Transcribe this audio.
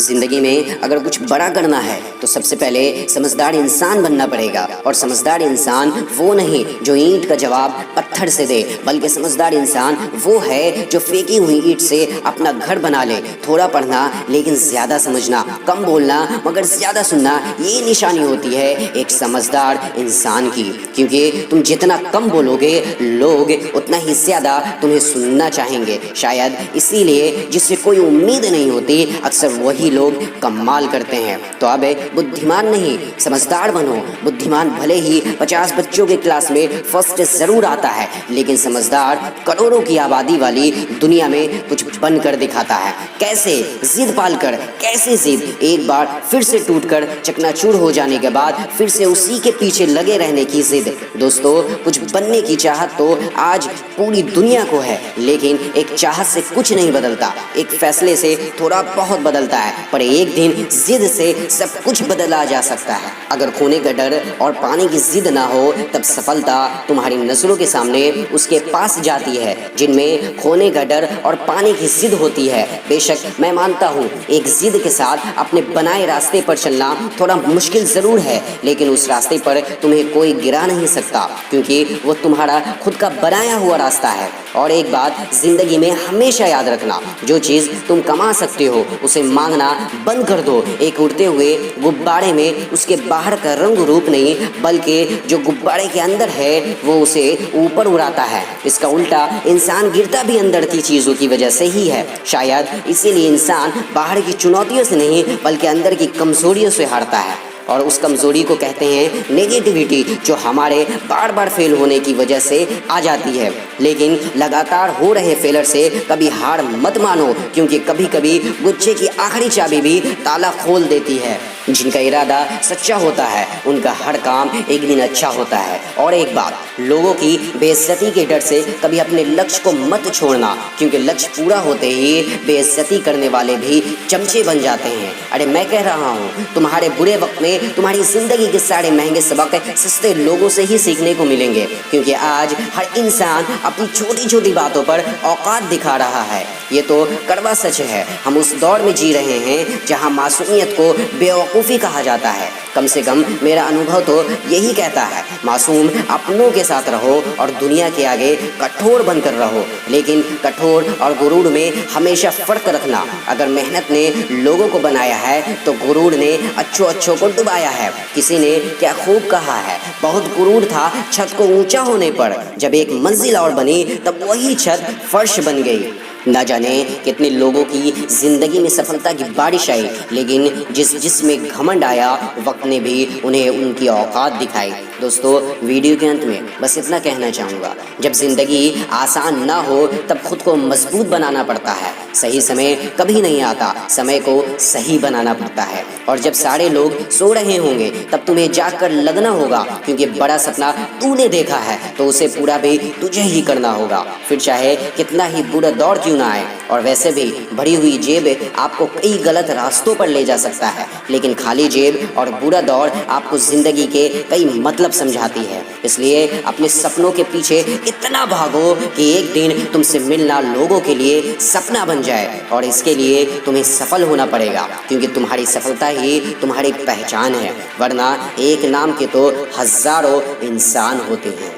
जिंदगी में अगर कुछ बड़ा करना है तो सबसे पहले समझदार इंसान बनना पड़ेगा। और समझदार इंसान वो नहीं जो ईंट का जवाब पत्थर से दे, बल्कि समझदार इंसान वो है जो फेंकी हुई ईंट से अपना घर बना ले। थोड़ा पढ़ना लेकिन ज़्यादा समझना, कम बोलना मगर ज़्यादा सुनना, ये निशानी होती है एक समझदार इंसान की। क्योंकि तुम जितना कम बोलोगे लोग उतना ही ज़्यादा तुम्हें सुनना चाहेंगे। शायद इसीलिए जिससे कोई उम्मीद नहीं होती अक्सर वही लोग कमाल करते हैं। तो अब बुद्धिमान नहीं समझदार बनो। बुद्धिमान भले ही 50 बच्चों के क्लास में फर्स्ट ज़रूर आता है, लेकिन समझदार करोड़ों की आबादी वाली दुनिया में कुछ बन कर दिखाता है। कैसे? जिद पाल कर। कैसे जिद? एक बार फिर से टूटकर चकनाचूर हो जाने के बाद फिर से उसी के पीछे लगे रहने की जिद। दोस्तों, कुछ बनने की चाहत तो आज पूरी दुनिया को है, लेकिन एक चाहत से कुछ नहीं बदलता, एक फैसले से थोड़ा बहुत बदलता है। पर एक दिन जिद से सब कुछ बदला जा सकता है। अगर खोने का डर और पाने की जिद ना हो तब सफलता तुम्हारी नजरों के सामने उसके पास जाती है जिनमें खोने का डर और पाने की जिद होती है। बेशक मैं मानता हूँ एक जिद के साथ अपने बनाए रास्ते पर चलना थोड़ा मुश्किल ज़रूर है, लेकिन उस रास्ते पर तुम्हें कोई गिरा नहीं सकता क्योंकि वो तुम्हारा खुद का बनाया हुआ रास्ता है। और एक बात ज़िंदगी में हमेशा याद रखना, जो चीज़ तुम कमा सकते हो उसे मांगना बंद कर दो। एक उड़ते हुए गुब्बारे में उसके बाहर का रंग रूप नहीं, बल्कि जो गुब्बारे के अंदर है वो उसे ऊपर उड़ाता है। इसका उल्टा इंसान गिरता भी अंदर की चीज़ों की वजह से ही है। शायद इसीलिए इंसान बाहर की चुनौतियों से नहीं बल्कि अंदर की कमजोरियों से हारता है। और उस कमज़ोरी को कहते हैं नेगेटिविटी, जो हमारे बार बार फेल होने की वजह से आ जाती है। लेकिन लगातार हो रहे फेलर से कभी हार मत मानो, क्योंकि कभी कभी गुच्छे की आखिरी चाबी भी ताला खोल देती है। जिनका इरादा सच्चा होता है उनका हर काम एक दिन अच्छा होता है। और एक बात, लोगों की बेइज्जती के डर से कभी अपने लक्ष्य को मत छोड़ना, क्योंकि लक्ष्य पूरा होते ही बेइज्जती करने वाले भी चमचे बन जाते हैं। अरे मैं कह रहा हूँ तुम्हारे बुरे वक्त में तुम्हारी जिंदगी के सारे महंगे सबक सस्ते लोगों से ही सीखने को मिलेंगे, क्योंकि आज हर इंसान अपनी छोटी छोटी बातों पर औकात दिखा रहा है। ये तो कड़वा सच है। हम उस दौर में जी रहे हैं जहां मासूमियत को बेवकूफ़ी कहा जाता है। कम से कम मेरा अनुभव तो यही कहता है, मासूम अपनों के साथ रहो और दुनिया के आगे कठोर बनकर रहो। लेकिन कठोर और गुरूर में हमेशा फ़र्क रखना। अगर मेहनत ने लोगों को बनाया है तो गुरूर ने अच्छों को डुबाया है। किसी ने क्या खूब कहा है, बहुत गुरूर था छत को ऊंचा होने पर, जब एक मंजिल और बनी तब वही छत फर्श बन गई। ना जाने कितने लोगों की ज़िंदगी में सफलता की बारिश आई, लेकिन जिसमें घमंड आया वक्त ने भी उन्हें उनकी औकात दिखाई। दोस्तों, वीडियो के अंत में बस इतना कहना चाहूँगा, जब ज़िंदगी आसान ना हो तब खुद को मजबूत बनाना पड़ता है। सही समय कभी नहीं आता, समय को सही बनाना पड़ता है। और जब सारे लोग सो रहे होंगे तब तुम्हें जाग कर लगना होगा, क्योंकि बड़ा सपना तूने देखा है तो उसे पूरा भी तुझे ही करना होगा, फिर चाहे कितना ही बुरा दौर क्यों ना आए। और वैसे भी भरी हुई जेब आपको कई गलत रास्तों पर ले जा सकता है, लेकिन खाली जेब और बुरा दौर आपको ज़िंदगी के कई मतलब समझाती है। इसलिए अपने सपनों के पीछे इतना भागो कि एक दिन तुमसे मिलना लोगों के लिए सपना बन जाए। और इसके लिए तुम्हें सफल होना पड़ेगा, क्योंकि तुम्हारी सफलता ही तुम्हारी पहचान है, वरना एक नाम के तो हज़ारों इंसान होते हैं।